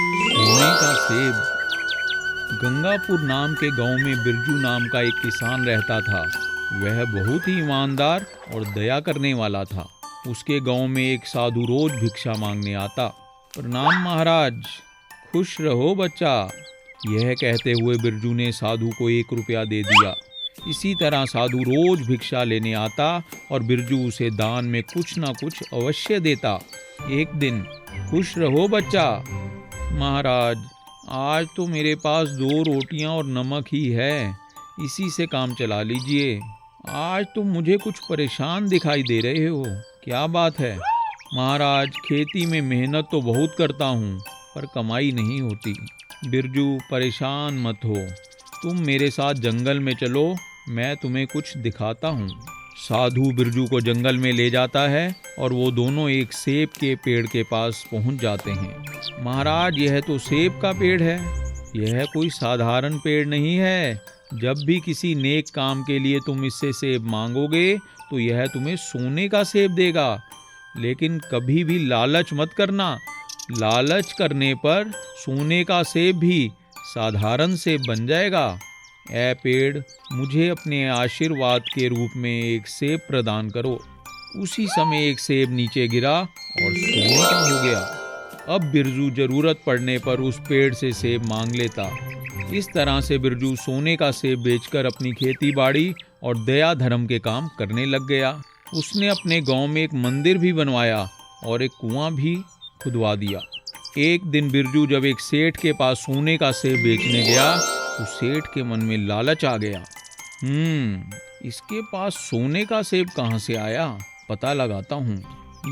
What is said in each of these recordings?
सोने का सेब। गंगापुर नाम के गांव में बिरजू नाम का एक किसान रहता था। वह बहुत ही ईमानदार और दया करने वाला था। उसके गांव में एक साधु रोज भिक्षा मांगने आता। प्रणाम महाराज। खुश रहो बच्चा। यह कहते हुए बिरजू ने साधु को 1 रुपया दे दिया। इसी तरह साधु रोज भिक्षा लेने आता और बिरजू उसे दान में कुछ ना कुछ अवश्य देता। एक दिन, खुश रहो बच्चा। महाराज, आज तो मेरे पास 2 रोटियां और नमक ही है, इसी से काम चला लीजिए। आज तुम मुझे कुछ परेशान दिखाई दे रहे हो, क्या बात है? महाराज, खेती में मेहनत तो बहुत करता हूँ पर कमाई नहीं होती। बिरजू, परेशान मत हो, तुम मेरे साथ जंगल में चलो, मैं तुम्हें कुछ दिखाता हूँ। साधु बिरजू को जंगल में ले जाता है और वो दोनों एक सेब के पेड़ के पास पहुँच जाते हैं। महाराज, यह तो सेब का पेड़ है, यह कोई साधारण पेड़ नहीं है। जब भी किसी नेक काम के लिए तुम इससे सेब मांगोगे तो यह तुम्हें सोने का सेब देगा। लेकिन कभी भी लालच मत करना, लालच करने पर सोने का सेब भी साधारण सेब बन जाएगा। ऐ पेड़, मुझे अपने आशीर्वाद के रूप में एक सेब प्रदान करो। उसी समय एक सेब नीचे गिरा और सोने का हो गया। अब बिरजू जरूरत पड़ने पर उस पेड़ से सेब मांग लेता। इस तरह से बिरजू सोने का सेब बेचकर अपनी खेती बाड़ी और दया धर्म के काम करने लग गया। उसने अपने गांव में एक मंदिर भी बनवाया और एक कुआं भी खुदवा दिया। एक दिन बिरजू जब एक सेठ के पास सोने का सेब बेचने गया तो सेठ के मन में लालच आ गया। इसके पास सोने का सेब कहाँ से आया, पता लगाता हूँ।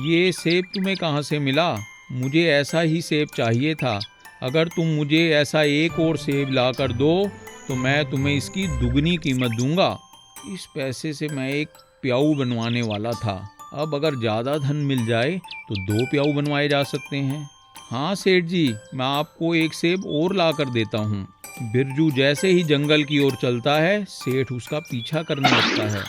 ये सेब तुम्हें कहाँ से मिला? मुझे ऐसा ही सेब चाहिए था। अगर तुम मुझे ऐसा एक और सेब ला कर दो तो मैं तुम्हें इसकी दुगनी कीमत दूंगा। इस पैसे से मैं एक प्याऊ बनवाने वाला था। अब अगर ज़्यादा धन मिल जाए तो 2 प्याऊ बनवाए जा सकते हैं। हाँ सेठ जी, मैं आपको एक सेब और ला कर देता हूँ। बिरजू जैसे ही जंगल की ओर चलता है, सेठ उसका पीछा करने लगता है।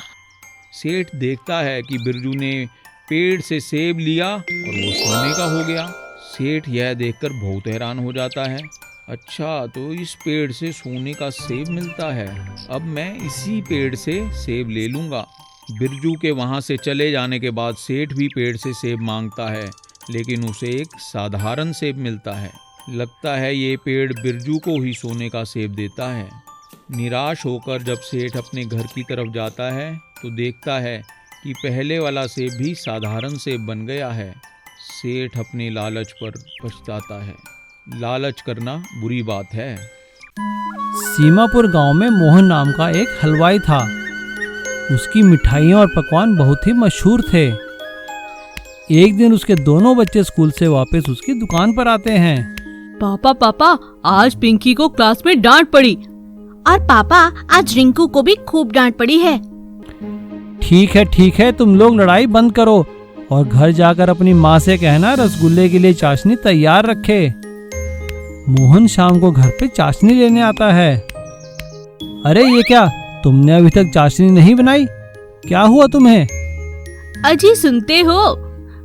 सेठ देखता है कि बिरजू ने पेड़ से सेब लिया और वो सोने का हो गया। सेठ यह देखकर बहुत हैरान हो जाता है। अच्छा, तो इस पेड़ से सोने का सेब मिलता है, अब मैं इसी पेड़ से सेब ले लूँगा। बिरजू के वहाँ से चले जाने के बाद सेठ भी पेड़ से सेब मांगता है, लेकिन उसे एक साधारण सेब मिलता है। लगता है ये पेड़ बिरजू को ही सोने का सेब देता है। निराश होकर जब सेठ अपने घर की तरफ जाता है तो देखता है कि पहले वाला सेब भी साधारण सेब बन गया है। सेठ अपने लालच पर पछताता है। लालच करना बुरी बात है। सीमापुर गांव में मोहन नाम का एक हलवाई था। उसकी मिठाइयाँ और पकवान बहुत ही मशहूर थे। एक दिन उसके दोनों बच्चे स्कूल से वापस उसकी दुकान पर आते हैं। पापा, आज पिंकी को क्लास में डांट पड़ी। और पापा, आज रिंकू को भी खूब डांट पड़ी है। ठीक है, तुम लोग लड़ाई बंद करो और घर जाकर अपनी माँ से कहना रसगुल्ले के लिए चाशनी तैयार रखे। मोहन शाम को घर पे चाशनी लेने आता है। अरे ये क्या, तुमने अभी तक चाशनी नहीं बनाई? क्या हुआ तुम्हें? अजी सुनते हो,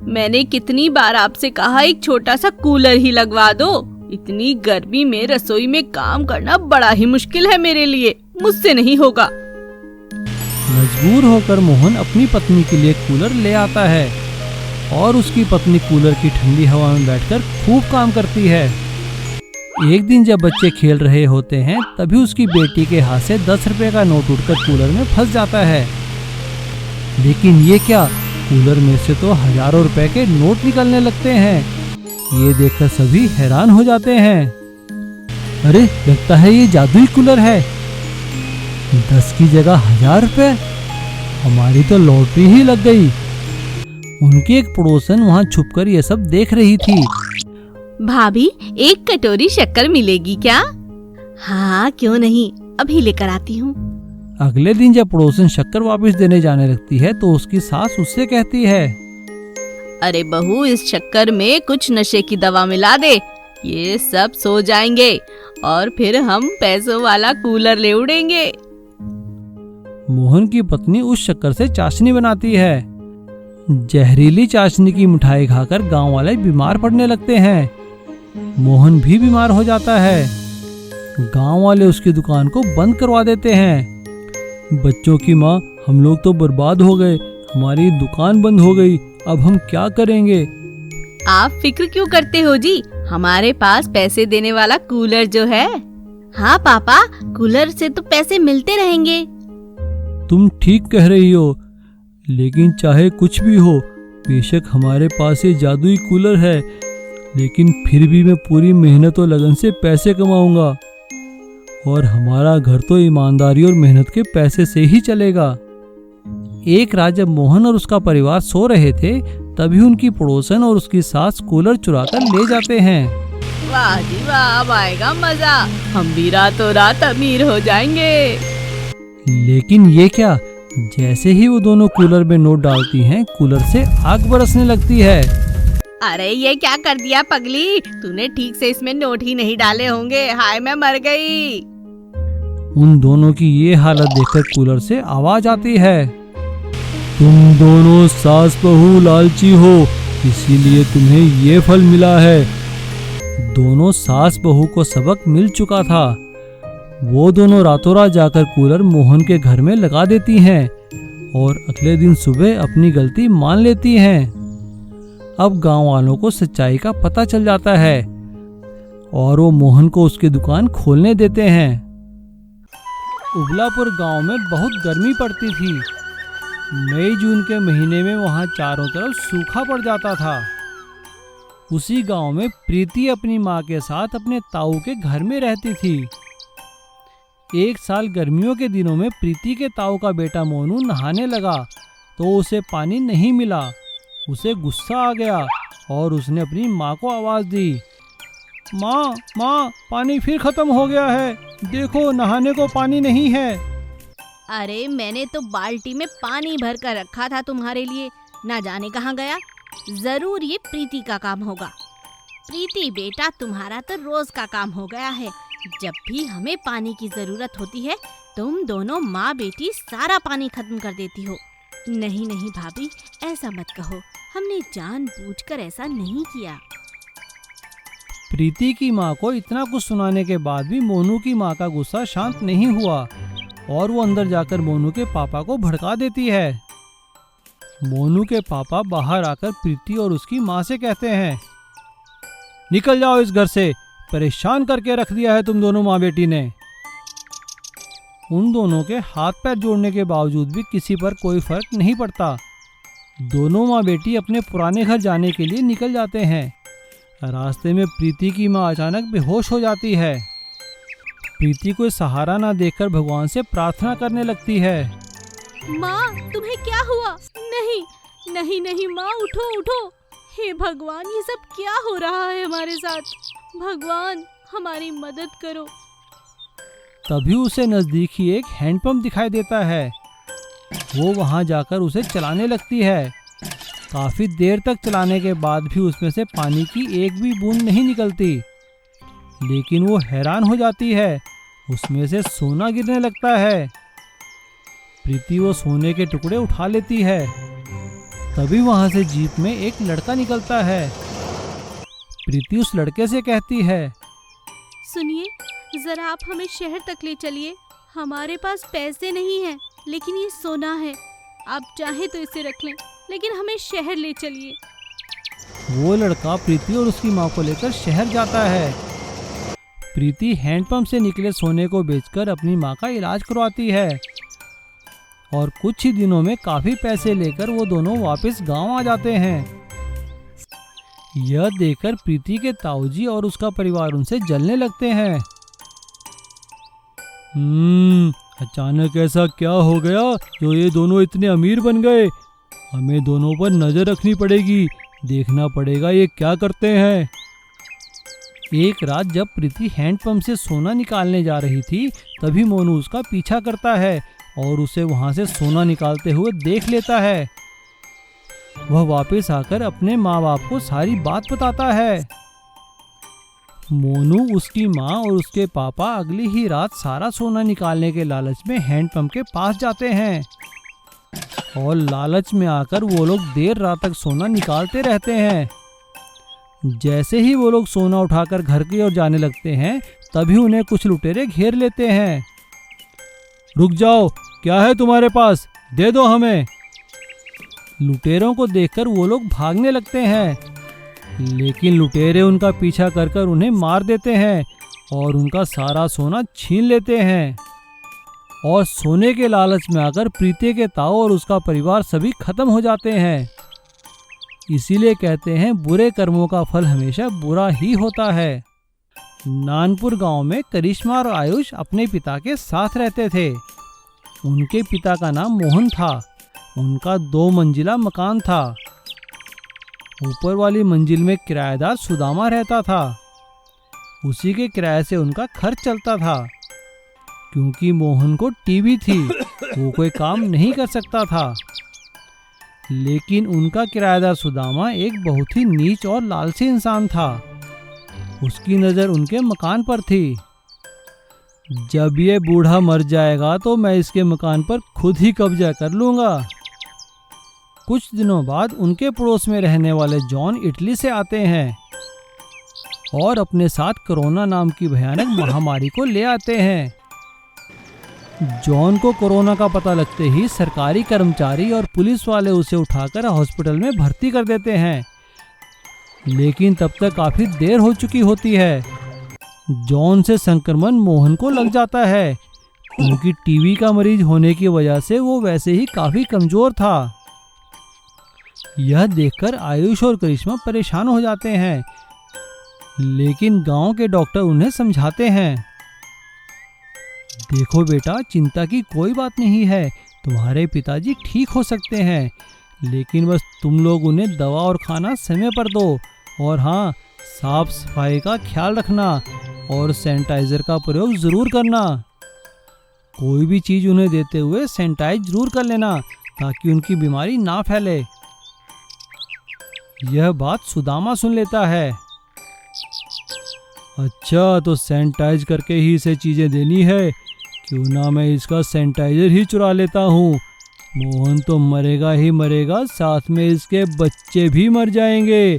मैंने कितनी बार आपसे कहा एक छोटा सा कूलर ही लगवा दो। इतनी गर्मी में रसोई में काम करना बड़ा ही मुश्किल है मेरे लिए, मुझसे नहीं होगा। मजबूर होकर मोहन अपनी पत्नी के लिए कूलर ले आता है और उसकी पत्नी कूलर की ठंडी हवा में बैठकर खूब काम करती है। एक दिन जब बच्चे खेल रहे होते हैं तभी उसकी बेटी के हाथ से 10 रुपए का नोट उड़कर कूलर में फंस जाता है। लेकिन ये क्या, कूलर में से तो हजारों रुपए के नोट निकलने लगते हैं। ये देखकर सभी हैरान हो जाते हैं। अरे, लगता है ये जादुई कूलर है। 10 की जगह 1000 रुपए, हमारी तो लॉटरी ही लग गई। उनकी एक पड़ोसन वहाँ छुपकर ये सब देख रही थी। भाभी, 1 कटोरी शक्कर मिलेगी क्या? हाँ, क्यों नहीं, अभी लेकर आती हूँ। अगले दिन जब पड़ोसन शक्कर वापस देने जाने लगती है तो उसकी सास उससे कहती है, अरे बहू, इस शक्कर में कुछ नशे की दवा मिला दे, ये सब सो जाएंगे और फिर हम पैसों वाला कूलर ले उड़ेंगे। मोहन की पत्नी उस शक्कर से चाशनी बनाती है। जहरीली चाशनी की मिठाई खाकर गांव वाले बीमार पड़ने लगते हैं। मोहन भी बीमार हो जाता है। गांव वाले उसकी दुकान को बंद करवा देते हैं। बच्चों की माँ, हम लोग तो बर्बाद हो गए, हमारी दुकान बंद हो गई, अब हम क्या करेंगे? आप फिक्र क्यों करते हो जी, हमारे पास पैसे देने वाला कूलर जो है। हाँ पापा, कूलर से तो पैसे मिलते रहेंगे। तुम ठीक कह रही हो, लेकिन चाहे कुछ भी हो, बेशक हमारे पास ये जादुई कूलर है, लेकिन फिर भी मैं पूरी मेहनत और लगन से पैसे कमाऊंगा और हमारा घर तो ईमानदारी और मेहनत के पैसे से ही चलेगा। एक रात जब मोहन और उसका परिवार सो रहे थे, तभी उनकी पड़ोसन और उसकी सास कूलर चुराकर ले जाते हैं। वाह जी वाह, अब आएगा मजा, हम भी रातों रात अमीर हो जाएंगे। लेकिन ये क्या, जैसे ही वो दोनों कूलर में नोट डालती हैं, कूलर से आग बरसने लगती है। अरे ये क्या कर दिया पगली, तूने ठीक से इसमें नोट ही नहीं डाले होंगे, हाय मैं मर गई। उन दोनों की ये हालत देखकर कूलर से आवाज आती है, तुम दोनों सास बहू लालची हो, इसीलिए तुम्हें ये फल मिला है। दोनों सास बहू को सबक मिल चुका था। वो दोनों रातों रात जाकर कूलर मोहन के घर में लगा देती हैं और अगले दिन सुबह अपनी गलती मान लेती हैं। अब गांव वालों को सच्चाई का पता चल जाता है और वो मोहन को उसकी दुकान खोलने देते हैं। उबलापुर गांव में बहुत गर्मी पड़ती थी। मई जून के महीने में वहां चारों तरफ सूखा पड़ जाता था। उसी गांव में प्रीति अपनी माँ के साथ अपने ताऊ के घर में रहती थी। एक साल गर्मियों के दिनों में प्रीति के ताऊ का बेटा मोनू नहाने लगा तो उसे पानी नहीं मिला। उसे गुस्सा आ गया और उसने अपनी माँ को आवाज़ दी, माँ माँ, पानी फिर खत्म हो गया है, देखो नहाने को पानी नहीं है। अरे मैंने तो बाल्टी में पानी भर कर रखा था तुम्हारे लिए, ना जाने कहाँ गया। जरूर ये प्रीति का काम होगा। प्रीति बेटा, तुम्हारा तो रोज का काम हो गया है। जब भी हमें पानी की जरूरत होती है, तुम दोनों माँ बेटी सारा पानी खत्म कर देती हो। नहीं नहीं भाभी, ऐसा मत कहो, हमने जानबूझकर ऐसा नहीं किया। प्रीति की माँ को इतना कुछ सुनाने के बाद भी मोनू की माँ का गुस्सा शांत नहीं हुआ और वो अंदर जाकर मोनू के पापा को भड़का देती है। मोनू के पापा बाहर आकर प्रीति और उसकी माँ से कहते हैं, निकल जाओ इस घर से, परेशान करके रख दिया है तुम दोनों माँ बेटी ने। उन दोनों के हाथ पैर जोड़ने के बावजूद भी किसी पर कोई फर्क नहीं पड़ता। दोनों माँ बेटी अपने पुराने घर जाने के लिए निकल जाते हैं। रास्ते में प्रीति की माँ अचानक बेहोश हो जाती है। प्रीति कोई सहारा ना देखकर भगवान से प्रार्थना करने लगती है, माँ तुम्हें क्या हुआ? नहीं नहीं नहीं माँ, उठो उठो। हे भगवान, ये सब क्या हो रहा है हमारे साथ? भगवान हमारी मदद करो। तभी उसे नजदीक ही एक हैंडपंप दिखाई देता है। वो वहां जाकर उसे चलाने लगती है। काफी देर तक चलाने के बाद भी उसमें से पानी की एक भी बूंद नहीं निकलती। लेकिन वो हैरान हो जाती है, उसमें से सोना गिरने लगता है। प्रीति वो सोने के टुकड़े उठा लेती है। तभी वहां से जीप में एक लड़का निकलता है। प्रीति उस लड़के से कहती है, सुनिए, जरा आप हमें शहर तक ले चलिए। हमारे पास पैसे नहीं हैं, लेकिन ये सोना है। आप चाहे तो इसे रख लें, लेकिन हमें शहर ले चलिए। वो लड़का प्रीति और उसकी माँ को लेकर शहर जाता है। प्रीति हैंडपंप से निकले सोने को बेचकर अपनी माँ का इलाज करवाती है और कुछ ही दिनों में काफी पैसे लेकर वो दोनों वापस गांव आ जाते हैं। यह देखकर प्रीति के ताऊजी और उसका परिवार उनसे जलने लगते हैं। अचानक ऐसा क्या हो गया जो ये दोनों इतने अमीर बन गए? हमें दोनों पर नजर रखनी पड़ेगी, देखना पड़ेगा ये क्या करते हैं। एक रात जब प्रीति हैंडपंप से सोना निकालने जा रही थी, तभी मोनू उसका पीछा करता है और उसे वहां से सोना निकालते हुए देख लेता है। वह वापस आकर अपने माँ बाप को सारी बात बताता है। मोनू, उसकी माँ और उसके पापा अगली ही रात सारा सोना निकालने के लालच में हैंडपंप के पास जाते हैं और लालच में आकर वो लोग देर रात तक सोना निकालते रहते हैं। जैसे ही वो लोग सोना उठाकर घर की ओर जाने लगते हैं, तभी उन्हें कुछ लुटेरे घेर लेते हैं। रुक जाओ, क्या है तुम्हारे पास, दे दो हमें। लुटेरों को देखकर वो लोग भागने लगते हैं, लेकिन लुटेरे उनका पीछा कर कर उन्हें मार देते हैं और उनका सारा सोना छीन लेते हैं। और सोने के लालच में आकर प्रीति के ताऊ और उसका परिवार सभी खत्म हो जाते हैं। इसीलिए कहते हैं बुरे कर्मों का फल हमेशा बुरा ही होता है। नानपुर गांव में करिश्मा और आयुष अपने पिता के साथ रहते थे। उनके पिता का नाम मोहन था। उनका 2 मंजिला मकान था। ऊपर वाली मंजिल में किराएदार सुदामा रहता था। उसी के किराए से उनका खर्च चलता था। क्योंकि मोहन को टीबी थी, वो कोई काम नहीं कर सकता था। लेकिन उनका किराएदार सुदामा एक बहुत ही नीच और लालची इंसान था। उसकी नज़र उनके मकान पर थी। जब ये बूढ़ा मर जाएगा तो मैं इसके मकान पर खुद ही कब्जा कर लूँगा। कुछ दिनों बाद उनके पड़ोस में रहने वाले जॉन इटली से आते हैं और अपने साथ कोरोना नाम की भयानक महामारी को ले आते हैं। जॉन को कोरोना का पता लगते ही सरकारी कर्मचारी और पुलिस वाले उसे उठाकर हॉस्पिटल में भर्ती कर देते हैं। लेकिन तब तक काफी देर हो चुकी होती है। जॉन से संक्रमण मोहन को लग जाता है, क्योंकि टीबी का मरीज होने की वजह से वो वैसे ही काफी कमजोर था। यह देखकर आयुष और करिश्मा परेशान हो जाते हैं, लेकिन गांव के डॉक्टर उन्हें समझाते हैं। देखो बेटा, चिंता की कोई बात नहीं है, तुम्हारे पिताजी ठीक हो सकते हैं, लेकिन बस तुम लोग उन्हें दवा और खाना समय पर दो। और हाँ, साफ सफाई का ख्याल रखना और सैनिटाइजर का प्रयोग ज़रूर करना। कोई भी चीज़ उन्हें देते हुए सैनिटाइज ज़रूर कर लेना, ताकि उनकी बीमारी ना फैले। यह बात सुदामा सुन लेता है। अच्छा, तो सैनिटाइज करके ही इसे चीज़ें देनी है, क्यों ना मैं इसका सैनिटाइजर ही चुरा लेता हूँ। मोहन तो मरेगा ही मरेगा, साथ में इसके बच्चे भी मर जाएंगे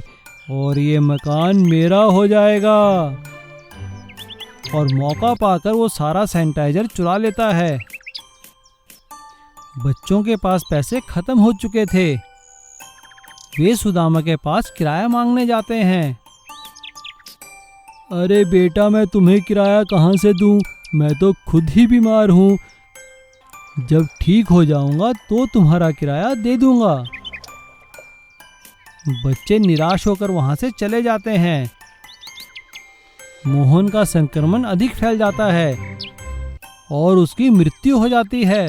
और ये मकान मेरा हो जाएगा। और मौका पाकर वो सारा सैनिटाइजर चुरा लेता है। बच्चों के पास पैसे खत्म हो चुके थे। वे सुदामा के पास किराया मांगने जाते हैं। अरे बेटा, मैं तुम्हें किराया कहाँ से दूँ, मैं तो खुद ही बीमार हूँ। जब ठीक हो जाऊंगा तो तुम्हारा किराया दे दूंगा। बच्चे निराश होकर वहां से चले जाते हैं। मोहन का संक्रमण अधिक फैल जाता है और उसकी मृत्यु हो जाती है।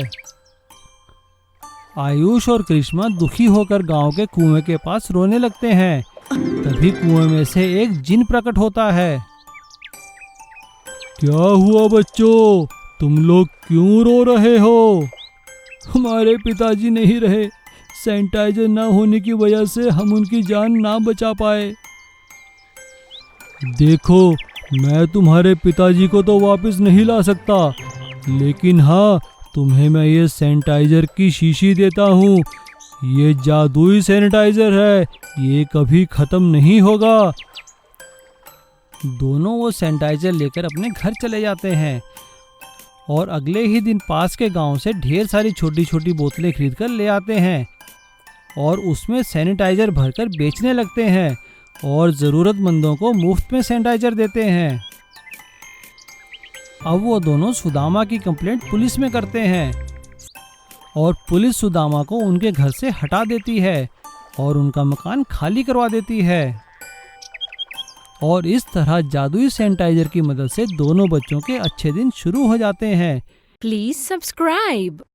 आयुष और करिश्मा दुखी होकर गांव के कुएं के पास रोने लगते हैं। तभी कुएं में से एक जिन प्रकट होता है। क्या हुआ बच्चों, तुम लोग क्यों रो रहे हो? हमारे पिताजी नहीं रहे, सैनिटाइजर ना होने की वजह से हम उनकी जान ना बचा पाए। देखो, मैं तुम्हारे पिताजी को तो वापस नहीं ला सकता, लेकिन हाँ, तुम्हें मैं ये सैनिटाइजर की शीशी देता हूँ। ये जादुई सैनिटाइजर है, ये कभी खत्म नहीं होगा। दोनों वो सैनिटाइजर लेकर अपने घर चले जाते हैं और अगले ही दिन पास के गांव से ढेर सारी छोटी छोटी बोतलें खरीद कर ले आते हैं और उसमें सैनिटाइजर भरकर बेचने लगते हैं और ज़रूरतमंदों को मुफ्त में सैनिटाइजर देते हैं। अब वो दोनों सुदामा की कंप्लेंट पुलिस में करते हैं और पुलिस सुदामा को उनके घर से हटा देती है और उनका मकान खाली करवा देती है। और इस तरह जादुई सैनिटाइजर की मदद से दोनों बच्चों के अच्छे दिन शुरू हो जाते हैं। Please subscribe.